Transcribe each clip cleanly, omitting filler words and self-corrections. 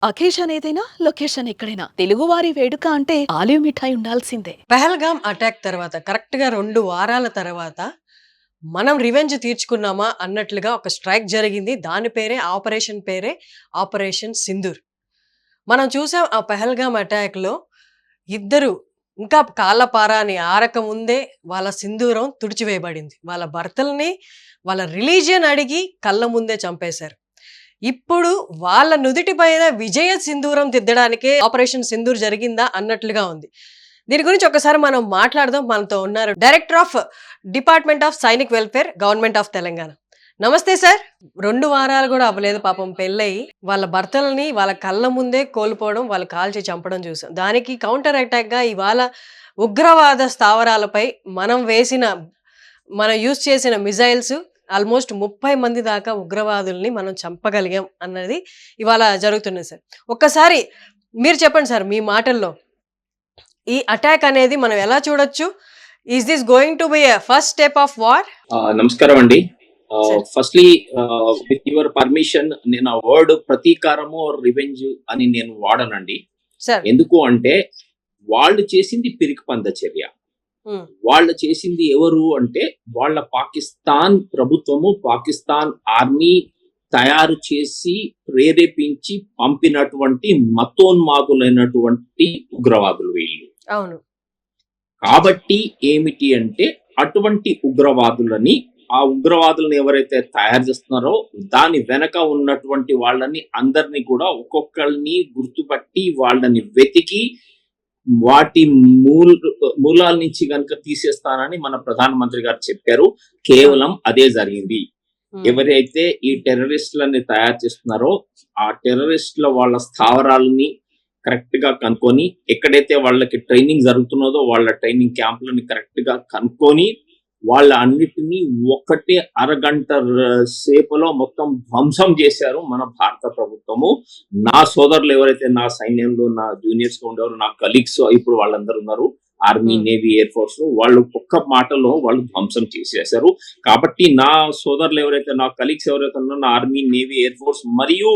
Occasion ఏదైనా location ఎక్కడైనా తెలుగువారి వేడుక అంటే ఆలివ్ మిఠాయి ఉండాల్సిందే. పహల్గామ్ అటాక్ తర్వాత కరెక్ట్‌గా 2 వారాల తర్వాత మనం రివెంజ్ తీర్చుకున్నామా అన్నట్లుగా ఒక స్ట్రైక్ జరిగింది. దాని పేరే ఆపరేషన్ సింధూర్. మనం చూసాం ఆ పహల్గామ్ అటాక్‌లో ఇద్దరు ఇంకా కాళ్ళపారాని ఆరక ముందే వాళ్ళ సింధూరం తుడిచివేయబడింది. వాళ్ళ భర్తల్ని వాళ్ళ రిలీజియన్ అడిగి కళ్ళ ముందే చంపేశారు. ఇప్పుడు వాళ్ళ నుదిటి పైన విజయ సింధూరం దిద్దడానికే ఆపరేషన్ సింధూర్ జరిగిందా అన్నట్లుగా ఉంది. దీని గురించి ఒకసారి మనం మాట్లాడదాం. మనతో ఉన్నారు director of department of Sainik welfare, government of Telangana. నమస్తే సార్. 2 వారాలు కూడా అవ్వలేదు పాపం పెళ్ళయి. వాళ్ళ భర్తలని వాళ్ళ కళ్ళ ముందే కోల్పోవడం, వాళ్ళు కాల్చి చంపడం చూసాం. దానికి కౌంటర్ అటాక్‌గా ఇవాళ ఉగ్రవాద స్థావరాలపై మనం యూజ్ చేసిన మిజైల్స్ ఆల్మోస్ట్ 30 మంది దాకా ఉగ్రవాదుల్ని మనం చంపగలిగాం అన్నది ఇవాళ జరుగుతున్నది సార్. ఒక్కసారి మీరు చెప్పండి సార్ మీ మాటల్లో. ఈ అటాక్ అనేది మనం ఎలా చూడొచ్చు? Is this going to be a first step of war? నమస్కారం అండి. ఫస్ట్లీ విత్ యువర్ పర్మిషన్ నేను ఆ వర్డ్ ప్రతీకారము రివెంజ్ అని నేను వాడనండి. సార్ ఎందుకు అంటే వాళ్ళు చేసింది పిరికి పంద చర్య. వాళ్ళు చేసింది ఎవరు అంటే వాళ్ళ పాకిస్తాన్ ప్రభుత్వము, పాకిస్తాన్ ఆర్మీ తయారు చేసి ప్రేరేపించి పంపినటువంటి మతోన్మాదులైనటువంటి ఉగ్రవాదులు వీళ్ళు. అవును. కాబట్టి ఏమిటి అంటే అటువంటి ఉగ్రవాదులని, ఆ ఉగ్రవాదులను ఎవరైతే తయారు చేస్తున్నారో దాని వెనక ఉన్నటువంటి వాళ్ళని అందరినీ కూడా ఒక్కొక్కరిని గుర్తుపట్టి వాళ్ళని వెతికి వాటి మూలాల నుంచి కనుక తీసేస్తానని మన ప్రధానమంత్రి గారు చెప్పారు. కేవలం అదే జరిగింది. ఎవరైతే ఈ టెర్రరిస్టులని తయారు చేస్తున్నారో ఆ టెర్రరిస్టుల వాళ్ళ స్థావరాలని కరెక్ట్ గా కనుక్కొని, ఎక్కడైతే వాళ్ళకి ట్రైనింగ్ జరుగుతున్నదో వాళ్ళ ట్రైనింగ్ క్యాంపులని కరెక్ట్ గా కనుక్కొని వాళ్ళ అన్నిటినీ ఒక్కటే అరగంట సేపులో మొత్తం ధ్వంసం చేశారు మన భారత ప్రభుత్వము. నా సోదరులు ఎవరైతే నా సైన్యంలో నా జూనియర్స్ గా ఉండేవారు, నా కలీగ్స్ ఇప్పుడు వాళ్ళందరూ ఉన్నారు ఆర్మీ, నేవీ, ఎయిర్ ఫోర్స్ లో, వాళ్ళు ఒక్క మాటలో వాళ్ళు ధ్వంసం చేసేశారు. కాబట్టి నా సోదరులు ఎవరైతే, నా కలీగ్స్ ఎవరైతే ఉన్నారో, నా ఆర్మీ, నేవీ, ఎయిర్ ఫోర్స్ మరియు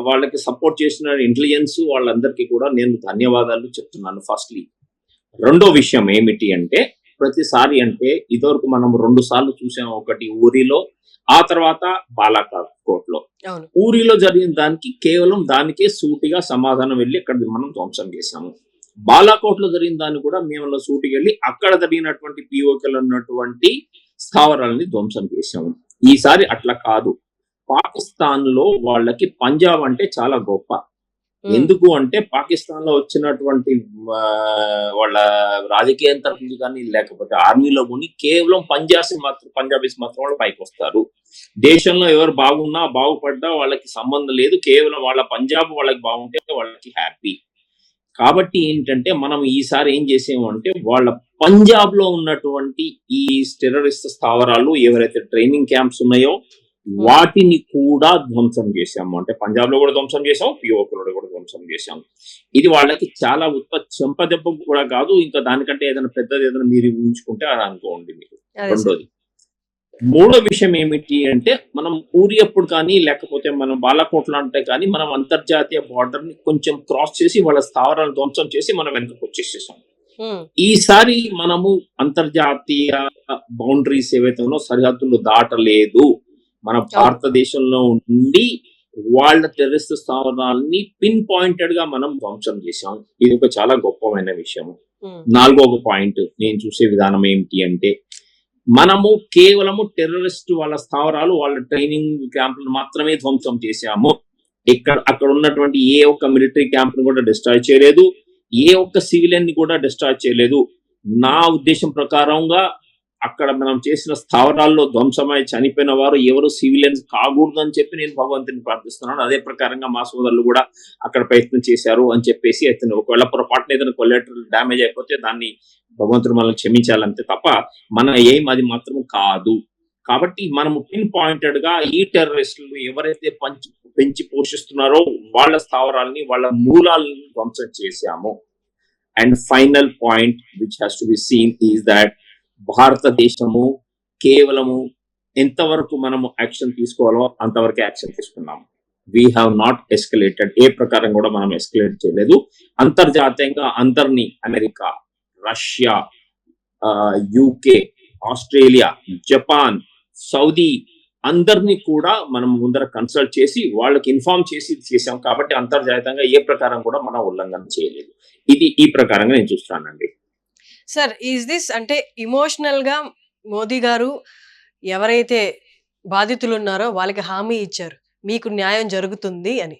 వాళ్ళకి సపోర్ట్ చేసిన ఇంటెలిజెన్స్ వాళ్ళందరికీ కూడా నేను ధన్యవాదాలు చెప్తున్నాను ఫస్ట్లీ. రెండో విషయం ఏమిటి అంటే, ప్రతిసారి అంటే ఇదివరకు మనం 2 సార్లు చూసాం. ఒకటి ఊరిలో, ఆ తర్వాత బాలాకోట్ లో. ఊరిలో జరిగిన దానికి కేవలం దానికే సూటిగా సమాధానం వెళ్ళి అక్కడ మనం ధ్వంసం చేశాము. బాలాకోట్ లో జరిగిన దాన్ని కూడా మేము సూటికి వెళ్ళి అక్కడ జరిగినటువంటి పిఓకలు ఉన్నటువంటి స్థావరాలని ధ్వంసం చేశాము. ఈసారి అట్లా కాదు. పాకిస్తాన్ లో వాళ్ళకి పంజాబ్ అంటే చాలా గొప్ప. ఎందుకు అంటే పాకిస్తాన్ లో వచ్చినటువంటి వాళ్ళ రాజకీయ తరఫున కానీ లేకపోతే ఆర్మీలో కొన్ని కేవలం పంజాబీస్ మాత్రం వాళ్ళు పైకి వస్తారు. దేశంలో ఎవరు బాగున్నా బాగుపడ్డా వాళ్ళకి సంబంధం లేదు. కేవలం వాళ్ళ పంజాబ్ వాళ్ళకి బాగుంటే వాళ్ళకి హ్యాపీ. కాబట్టి ఏంటంటే మనం ఈసారి ఏం చేసాము అంటే వాళ్ళ పంజాబ్ లో ఉన్నటువంటి ఈ టెర్రరిస్ట్ స్థావరాలు ఎవరైతే ట్రైనింగ్ క్యాంప్స్ ఉన్నాయో వాటిని కూడా ధ్వంసం చేశాము. అంటే పంజాబ్ లో కూడా ధ్వంసం చేసాం, పిఓకలో కూడా ధ్వంసం చేశాము. ఇది వాళ్ళకి చాలా చెంపదెబ్బ కూడా కాదు, ఇంకా దానికంటే ఏదైనా పెద్దది ఏదైనా మీరు ఊహించుకుంటే అది అనుకోండి మీరు. రెండోది, మూడో విషయం ఏమిటి అంటే, మనం ఊరి అప్పుడు కానీ లేకపోతే మనం బాలాకోట్లో అంటే కానీ మనం అంతర్జాతీయ బార్డర్ ని కొంచెం క్రాస్ చేసి వాళ్ళ స్థావరాలను ధ్వంసం చేసి మనం వెనకకు వచ్చేసేసాం. ఈసారి మనము అంతర్జాతీయ బౌండరీస్ ఏవైతే ఉన్నో సరిహద్దులు దాటలేదు. మన భారతదేశంలో ఉండి వాళ్ళ టెర్రరిస్ట్ స్థావరాలని పిన్ పాయింటెడ్ గా మనం ధ్వంసం చేశాం. ఇది ఒక చాలా గొప్పమైన విషయం. నాలుగవ పాయింట్ నేను చూసే విధానం ఏమిటి అంటే, మనము కేవలము టెర్రరిస్ట్ వాళ్ళ స్థావరాలు, వాళ్ళ ట్రైనింగ్ క్యాంపులు మాత్రమే ధ్వంసం చేశాము. అక్కడ ఉన్నటువంటి ఏ ఒక్క మిలిటరీ క్యాంప్ ను కూడా డిస్ట్రాయ్ చేయలేదు, ఏ ఒక్క సివిలియన్ ని కూడా డిస్ట్రాయ్ చేయలేదు. నా ఉద్దేశం ప్రకారంగా అక్కడ మనం చేసిన స్థావరాల్లో ధ్వంసమై చనిపోయిన వారు ఎవరు సివిలియన్స్ కాకూడదు అని చెప్పి నేను భగవంతుని ప్రార్థిస్తున్నాను. అదే ప్రకారంగా మా సోదరులు కూడా అక్కడ ప్రయత్నం చేశారు అని చెప్పేసి అయితే, ఒకవేళ పొరపాటున ఏదైనా కొలాటరల్ డ్యామేజ్ అయిపోతే దాన్ని భగవంతుడు మనల్ని క్షమించాలంతే తప్ప మన ఏం అది మాత్రం కాదు. కాబట్టి మనము పిన్ పాయింటెడ్ గా ఈ టెర్రరిస్టులు ఎవరైతే పెంచి పోషిస్తున్నారో వాళ్ళ స్థావరాలని, వాళ్ళ మూలాలను ధ్వంసం చేశాము. And final point which has to be seen is that భారతదేశము కేవలము ఎంతవరకు మనము యాక్షన్ తీసుకోవాలో అంతవరకు యాక్షన్ తీసుకున్నాము. వీ హ్యావ్ నాట్ ఎస్కలేటెడ్, ఏ ప్రకారం కూడా మనం ఎస్కలేట్ చేయలేదు. అంతర్జాతీయంగా అందరినీ, America, Russia, UK, Australia, Japan, Saudi అందరినీ కూడా మనం ముందర కన్సల్ట్ చేసి వాళ్ళకి ఇన్ఫార్మ్ చేసి చేసాం. కాబట్టి అంతర్జాతీయంగా ఏ ప్రకారం కూడా మనం ఉల్లంఘన చేయలేదు. ఇది ఈ ప్రకారంగా నేను చూస్తానండి. సార్, ఈజ్ దిస్ అంటే ఇమోషనల్ గా మోదీ గారు ఎవరైతే బాధితులు ఉన్నారో వాళ్ళకి హామీ ఇచ్చారు మీకు న్యాయం జరుగుతుంది అని.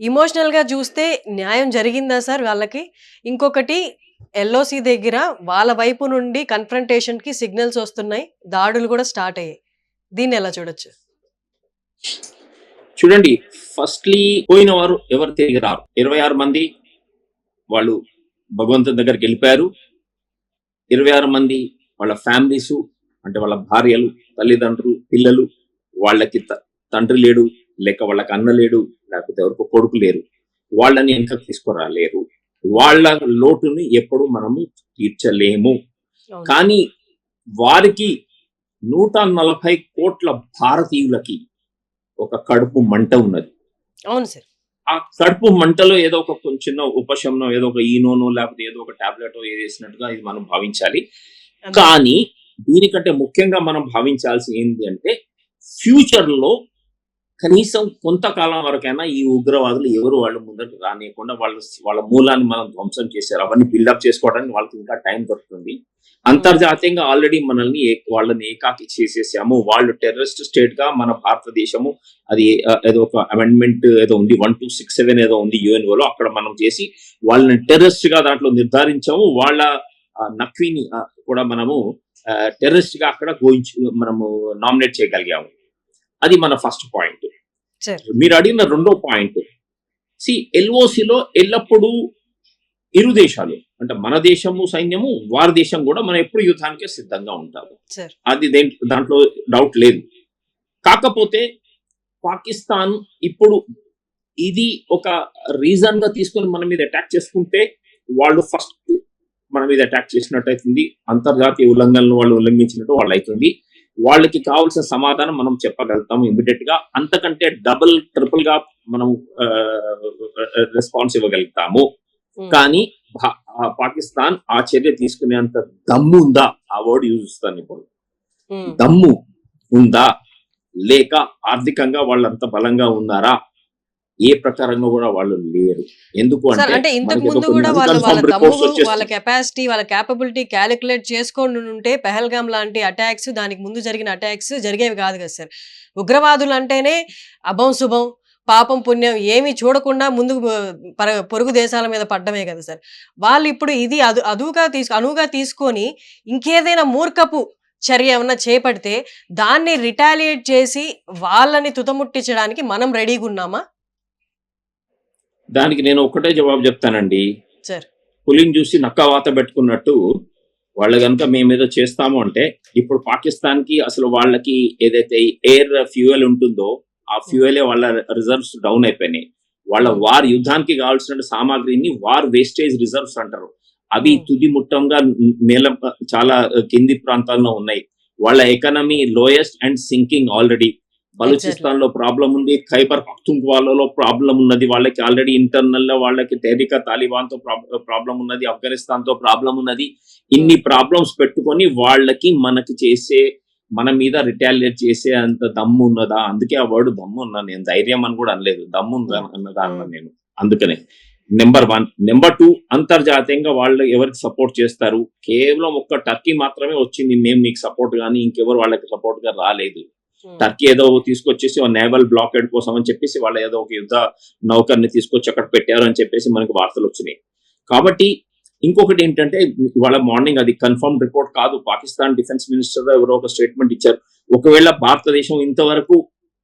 ఇమోషనల్ గా చూస్తే న్యాయం జరిగిందా సార్ వాళ్ళకి? ఇంకొకటి, ఎల్ఓసి దగ్గర వాళ్ళ వైపు నుండి కన్ఫ్రంటేషన్ కి సిగ్నల్స్ వస్తున్నాయి, దాడులు కూడా స్టార్ట్ అయ్యాయి. దీన్ని ఎలా చూడొచ్చు? చూడండి, ఫస్ట్లీ పోయిన వారు ఎవరు తిరిగి రారు. 26 మంది వాళ్ళు భగవంతుని దగ్గరికి వెళ్ళిపోయారు. 26 మంది వాళ్ళ ఫ్యామిలీస్, అంటే వాళ్ళ భార్యలు, తల్లిదండ్రులు, పిల్లలు, వాళ్ళకి తండ్రి లేడు, లేక వాళ్ళకి అన్న లేడు, లేకపోతే ఎవరికి కొడుకు లేరు, వాళ్ళని వెనక తీసుకురాలేరు. వాళ్ళ లోటుని ఎప్పుడు మనము తీర్చలేము. కానీ వారికి 140 కోట్ల భారతీయులకి ఒక కడుపు మంట ఉన్నది. అవును సార్. ఆ కడుపు మంటలో ఏదో ఒక చిన్న ఉపశమనం, ఏదో ఒక ఈనోనో లేకపోతే ఏదో ఒక టాబ్లెట్ వేసినట్టుగా ఇది మనం భావించాలి. కానీ దీనికంటే ముఖ్యంగా మనం భావించాల్సి ఏంటి అంటే, ఫ్యూచర్ లో కనీసం కొంతకాలం వరకైనా ఈ ఉగ్రవాదులు ఎవరు వాళ్ళు ముందరికి రానియకుండా వాళ్ళ మూలాన్ని మనం ధ్వంసం చేశారు. అవన్నీ బిల్డప్ చేసుకోవడానికి వాళ్ళకి ఇంకా టైం దొరుకుతుంది. అంతర్జాతీయంగా ఆల్రెడీ వాళ్ళని ఏకాకి చేసేసాము. వాళ్ళు టెర్రరిస్ట్ స్టేట్ గా మన భారతదేశము, అది ఏదో ఒక అమెండ్మెంట్ ఏదో ఉంది, 1267 ఏదో ఉంది యుఎన్ఓలో, అక్కడ మనం చేసి వాళ్ళని టెర్రరిస్ట్ గా దాంట్లో నిర్ధారించాము. వాళ్ళ నక్వీని కూడా మనము టెర్రరిస్ట్ గా అక్కడ మనము నామినేట్ చేయగలిగాము. అది మన ఫస్ట్ పాయింట్. మీరు అడిగిన రెండో పాయింట్, ఎల్ఓసిలో ఎల్లప్పుడూ ఇరు దేశాలు, అంటే మన దేశము సైన్యము, వారి దేశం కూడా మనం ఎప్పుడు యుద్ధానికే సిద్ధంగా ఉంటాము. అది దాంట్లో డౌట్ లేదు. కాకపోతే పాకిస్తాన్ ఇప్పుడు ఇది ఒక రీజన్ గా తీసుకొని మన మీద అటాక్ చేసుకుంటే, వాళ్ళు ఫస్ట్ మన మీద అటాక్ చేసినట్టు అవుతుంది. అంతర్జాతీయ ఉల్లంఘనలు వాళ్ళు ఉల్లంఘించినట్టు వాళ్ళు అవుతుంది. వాళ్ళకి కావాల్సిన సమాధానం మనం చెప్పగలుగుతాము ఇమ్మీడియట్ గా. అంతకంటే డబుల్ ట్రిపుల్ గా మనం రెస్పాన్స్ ఇవ్వగలుగుతాము. కానీ పాకిస్తాన్ ఆ చర్య తీసుకునేంత దమ్ము ఉందా? ఆ వర్డ్ యూజ్ చేస్తాను ఇప్పుడు. దమ్ము ఉందా, లేక ఆర్థికంగా వాళ్ళు అంత బలంగా ఉన్నారా? ఏ ప్రకారంగా కూడా వాళ్ళు లేరు. ఎందుకు అంటే ఇంతకు ముందు కూడా వాళ్ళ కెపాసిటీ, వాళ్ళ క్యాపబిలిటీ క్యాలిక్యులేట్ చేసుకొని ఉంటే పెహల్గామ్ లాంటి అటాక్స్, దానికి ముందు జరిగిన అటాక్స్ జరిగేవి కాదు కదా సార్. ఉగ్రవాదులు అంటేనే అభం శుభం, పాపం పుణ్యం ఏమి చూడకుండా ముందు పొరుగు దేశాల మీద పడ్డమే కదా సార్. వాళ్ళు ఇప్పుడు ఇది అనువుగా తీసుకొని ఇంకేదైనా మూర్ఖపు చర్య ఏమన్నా చేపడితే దాన్ని రిటాలియేట్ చేసి వాళ్ళని తుతముట్టించడానికి మనం రెడీగా ఉన్నామా? దానికి నేను ఒక్కటే జవాబు చెప్తానండి. పులిని చూసి నక్క వాత పెట్టుకున్నట్టు, వాళ్ళు కనుక మేమేదో చేస్తాము అంటే, ఇప్పుడు పాకిస్తాన్ కి అసలు వాళ్ళకి ఏదైతే ఎయిర్ ఫ్యూయల్ ఉంటుందో ఆ ఫ్యూయలే వాళ్ళ రిజర్వ్స్ డౌన్ అయిపోయినాయి. వాళ్ళ వార్ యుద్ధానికి కావాల్సిన సామాగ్రిని వార్ వేస్టేజ్ రిజర్వ్స్ అంటారు. అవి తుది ముట్టంగా చాలా కింది ప్రాంతాల్లో ఉన్నాయి. వాళ్ళ economy lowest and sinking already. Balochistan లో ప్రాబ్లం ఉంది, ఖైబర్ పఖ్తుంఖ్వాలో ప్రాబ్లం ఉన్నది, వాళ్ళకి ఆల్రెడీ ఇంటర్నల్ లో వాళ్ళకి తెహ్రీక తాలిబాన్ తో ప్రాబ్లం ఉన్నది, ఆఫ్ఘనిస్తాన్ తో ప్రాబ్లం ఉన్నది. ఇన్ని ప్రాబ్లమ్స్ పెట్టుకొని వాళ్ళకి మన మీద రిటాలియేట్ చేసే అంత దమ్ము ఉన్నదా? అందుకే ఆ వర్డ్ దమ్ము ఉన్నా, నేను ధైర్యం అని కూడా అనలేదు, దమ్ము అన్నదా అన్నా నేను. అందుకనే నెంబర్ 1. నెంబర్ 2, అంతర్జాతీయంగా వాళ్ళు ఎవరికి సపోర్ట్ చేస్తారు? కేవలం ఒక్క టర్కీ మాత్రమే వచ్చింది మేము మీకు సపోర్ట్, కానీ ఇంకెవరు వాళ్ళకి సపోర్ట్ గా రాలేదు. టర్కీ ఏదో తీసుకొచ్చేసి నేవల్ బ్లాకేడ్ కోసం అని చెప్పేసి వాళ్ళ ఏదో ఒక యుద్ధ నౌకర్ని తీసుకొచ్చి అక్కడ పెట్టారు అని చెప్పేసి మనకు వార్తలు వచ్చినాయి. కాబట్టి ఇంకొకటి ఏంటంటే, ఇవాళ మార్నింగ్ అది కన్ఫర్మ్ రిపోర్ట్ కాదు, పాకిస్తాన్ డిఫెన్స్ మినిస్టర్ ఎవరో ఒక స్టేట్మెంట్ ఇచ్చారు, ఒకవేళ భారతదేశం ఇంతవరకు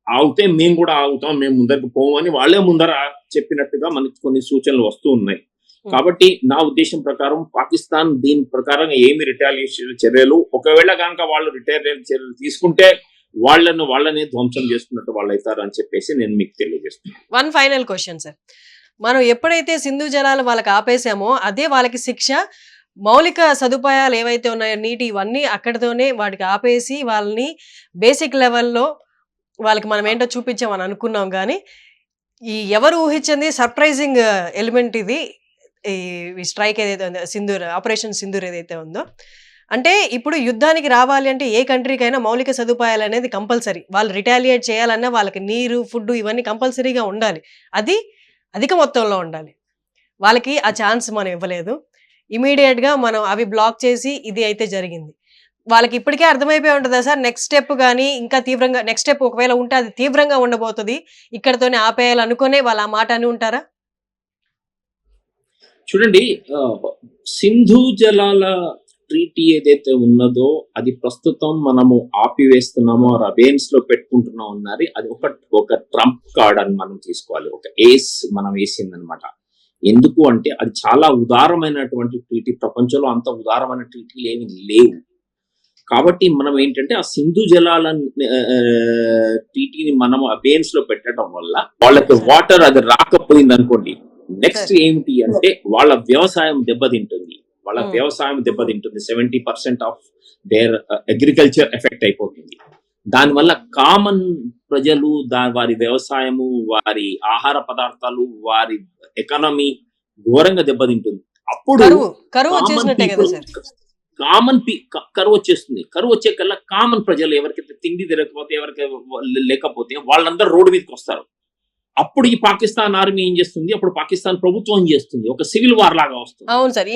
ఆగితే మేము కూడా ఆగుతాం, మేము ముందరకు పోమని వాళ్ళే ముందర చెప్పినట్టుగా మనకి కొన్ని సూచనలు వస్తూ ఉన్నాయి. కాబట్టి నా ఉద్దేశం ప్రకారం పాకిస్తాన్ దీని ప్రకారం ఏమి రిటాలియేషన్ చర్యలు, ఒకవేళ కనుక వాళ్ళు రిటాలియేషన్ చర్యలు తీసుకుంటే వాళ్ళని ధ్వంసం చేసుకున్నట్టు వాళ్ళు అవుతారు అని చెప్పేసి నేను మీకు తెలియజేస్తున్నాను. వన్ ఫైనల్ క్వశ్చన్ సార్, మనం ఎప్పుడైతే సింధు జలాలు వాళ్ళకి ఆపేసామో అదే వాళ్ళకి శిక్ష. మౌలిక సదుపాయాలు ఏవైతే ఉన్నాయో, నీటి, ఇవన్నీ అక్కడితోనే వాటికి ఆపేసి వాళ్ళని బేసిక్ లెవెల్లో వాళ్ళకి మనం ఏంటో చూపించామని అనుకున్నాం కానీ ఈ ఎవరు ఊహించింది సర్ప్రైజింగ్ ఎలిమెంట్ ఇది. ఈ స్ట్రైక్ ఏదైతే ఉందో సింధూర్, ఆపరేషన్ సింధూర్ ఏదైతే ఉందో, అంటే ఇప్పుడు యుద్ధానికి రావాలి అంటే ఏ కంట్రీకైనా మౌలిక సదుపాయాలు అనేది కంపల్సరీ. వాళ్ళు రిటాలియేట్ చేయాలన్నా వాళ్ళకి నీరు, ఫుడ్ ఇవన్నీ కంపల్సరీగా ఉండాలి. అది అధిక మొత్తంలో ఉండాలి. వాళ్ళకి ఆ ఛాన్స్ మనం ఇవ్వలేదు. ఇమీడియట్గా మనం అవి బ్లాక్ చేసి ఇది అయితే జరిగింది. వాళ్ళకి ఇప్పటికే అర్థమైపోయి ఉంటుందా సార్ నెక్స్ట్ స్టెప్ కానీ ఇంకా తీవ్రంగా, నెక్స్ట్ స్టెప్ ఒకవేళ ఉంటే అది తీవ్రంగా ఉండబోతుంది, ఇక్కడతోనే ఆపేయాలనుకునే వాళ్ళు ఆ మాట అని ఉంటారా? చూడండి, సింధు జలాల ట్రీటీ ఏదైతే ఉన్నదో అది ప్రస్తుతం మనము ఆపివేస్తున్నామో అబేన్స్ లో పెట్టుకుంటున్నాం అన్నారు. అది ఒక ట్రంప్ కార్డ్ అని మనం తీసుకోవాలి, ఒక ఏస్ మనం వేసిందనమాట. ఎందుకు అంటే అది చాలా ఉదారమైనటువంటి ట్రీటీ. ప్రపంచంలో అంత ఉదారమైన ట్రీటీలు ఏమి లేవు. కాబట్టి మనం ఏంటంటే ఆ సింధు జలాల ట్రీటీని మనం అబేన్స్ లో పెట్టడం వల్ల వాళ్ళకి వాటర్ అది రాకపోయింది అనుకోండి, నెక్స్ట్ ఏమిటి అంటే వాళ్ళ వ్యవసాయం దెబ్బతింటుంది. 70% ఆఫ్ దేర్ అగ్రికల్చర్ ఎఫెక్ట్ అయిపోతుంది. దానివల్ల కామన్ ప్రజలు వారి వ్యవసాయము, వారి ఆహార పదార్థాలు, వారి ఎకానమీ ఘోరంగా దెబ్బతింటుంది. అప్పుడు కరువు వచ్చేసినట్టే కదా సార్. కరువు వచ్చేస్తుంది. కరువు వచ్చే కల్లా కామన్ ప్రజలు ఎవరికైతే తిండి తిరగకపోతే, ఎవరికి లేకపోతే వాళ్ళందరూ రోడ్డు మీదకి వస్తారు. అప్పుడు ఈ పాకిస్తాన్ ఆర్మీ ఏం చేస్తుంది, అప్పుడు పాకిస్తాన్ ప్రభుత్వం ఏం చేస్తుంది, ఒక సివిల్ వార్ లాగా వస్తుంది. అవును సార్,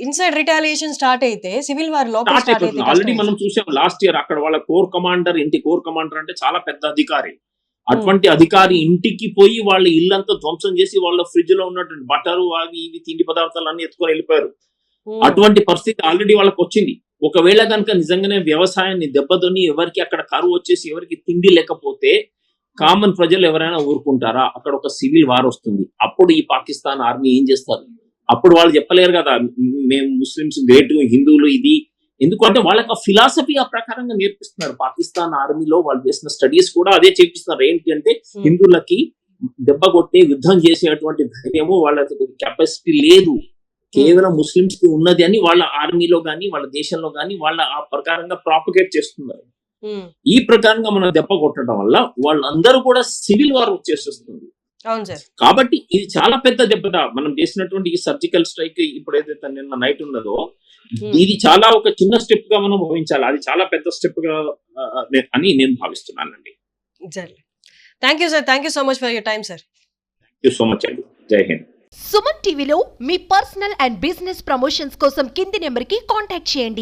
ఇన్సైడ్ రిటాలియేషన్ స్టార్ట్ అయితే సివిల్ వార్ లోపల స్టార్ట్ అయితే ఆల్రెడీ మనం చూసాం లాస్ట్ ఇయర్. అక్కడ వాళ్ళ కోర్ కమాండర్ అంటే చాలా పెద్ద అధికారి. అటువంటి అధికారి ఇంటికి పోయి వాళ్ళ ఇల్లంతా ధ్వంసం చేసి వాళ్ళ ఫ్రిడ్జ్ లో ఉన్నటువంటి బటరు అవి ఇవి తిండి పదార్థాలు అన్ని ఎత్తుకొని వెళ్ళిపోయారు. అటువంటి పరిస్థితి ఆల్రెడీ వాళ్ళకి వచ్చింది. ఒకవేళ కనుక నిజంగానే వ్యవసాయాన్ని దెబ్బతోని ఎవరికి అక్కడ కరువు వచ్చేసి ఎవరికి తిండి లేకపోతే కామన్ ప్రజలు ఎవరైనా ఊరుకుంటారా? అక్కడ ఒక సివిల్ వార్ వస్తుంది. అప్పుడు ఈ పాకిస్తాన్ ఆర్మీ ఏం చేస్తారు? అప్పుడు వాళ్ళు చెప్పలేరు కదా మేము ముస్లిమ్స్ గ్రేట్, హిందువులు ఇది. ఎందుకంటే వాళ్ళకి ఆ ఫిలాసఫీ ఆ ప్రకారంగా నేర్పిస్తున్నారు. పాకిస్తాన్ ఆర్మీలో వాళ్ళు చేసిన స్టడీస్ కూడా అదే చేపిస్తున్నారు. ఏంటి అంటే హిందువులకి దెబ్బ కొట్టే యుద్ధం చేసేటువంటి ధైర్యము వాళ్ళ కెపాసిటీ లేదు, కేవలం ముస్లిమ్స్ కి ఉన్నది అని వాళ్ళ ఆర్మీలో గానీ వాళ్ళ దేశంలో గానీ వాళ్ళ ఆ ప్రకారంగా ప్రాపగేట్ చేస్తున్నారు. ఈ ప్రకారంగా మనం దెబ్బ కొట్టడం వల్ల వాళ్ళందరూ కూడా సివిల్ వార్ వచ్చేస్తుంది. కాబట్టి ఇది చాలా పెద్ద దెబ్బ. మనం చేసినటువంటి ఈ సర్జికల్ స్ట్రైక్ ఇప్పుడు ఏదైతే నిన్న నైట్ ఉన్నదో, ఇది చాలా ఒక చిన్న స్టెప్ గా మనం భావించాలి. అది చాలా పెద్ద స్టెప్ గా అని నేను భావిస్తున్నానండి. Thank you sir, thank you so much for your time sir. Thank you so much అండి. జై హింద్. సుమన్ టీవీలో మీ పర్సనల్ అండ్ బిజినెస్ ప్రమోషన్స్ కోసం కింది నెంబర్కి కాంటాక్ట్ చేయండి.